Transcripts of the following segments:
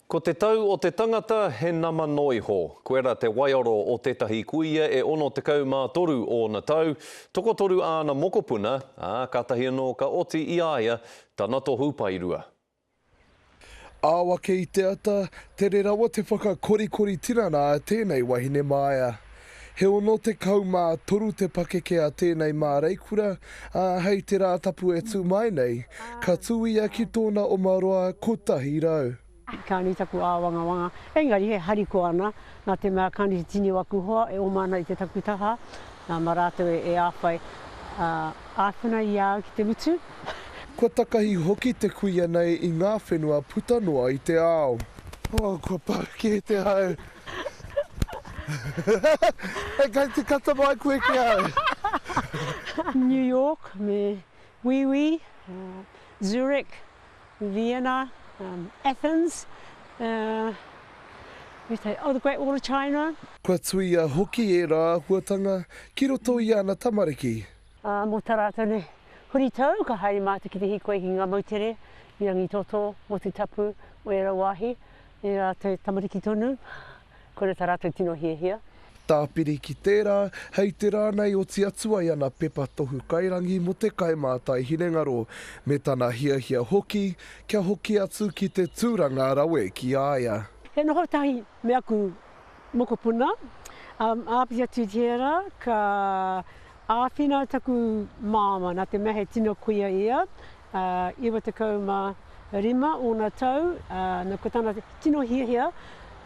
Ko te tau o te tangata he nama noiho. Koera te waiaro o tētahi kuia e 63 ōna tau. Tokotoru āna mokopuna, kātahi anō ka oti i aia, tanato hupairua. Awa ke i te ata, te re rawa te whakakorikori tirana a tēnei wahine māia. He ono te kaumā toru te pakeke a tēnei mā reikura, hei te rā tapu e tū mai nei, ka tūi ki tōna omaroa kotahi rau. Kāni taku āwangawanga. Engari he hariko ana, nā te mea kāni tini waku hoa, e omana i te takutaha, mā rātou e āwhai āwhina i ā ki te mutu. Kua takahi hoki te kuia nei i ngā whenua puta noa i te ao. Kua pāke te hau. Kai te kata mai koe ki au. New York, me Wee, Zurich, Vienna, Athens, the Great Wall of China. Kua tui a hoki e rā huatanga, ki roto i ana tamariki. Mō tā rātou ne huri tau, ka haere mātu ki te hikoe ki ngā mautere, i rangi toto, mō te tapu, o e rawahi, e rātou tamariki tonu, kore tā rātou tino hia. Tāpiri ki tērā, hei te rānei o ti atua i ana pepa tohu kairangi mo te kaimātai hinengaro, me tana hia hoki, kia hoki atu ki te tūranga rawe ki aia. He noho tahi me aku mokopuna, āpia atu tērā, ka āwhina taku māma, nā te mea he tino kuia ia, iwa te kauma rima o nā tau, nā ko tāna tino hia,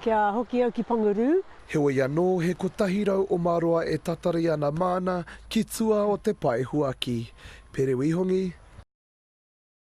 kia hoki au ki Pangaru. Heoi anō he kotahi rau o Māroa e tatari ana mana ki tua o te pai huaki. Pere wihongi.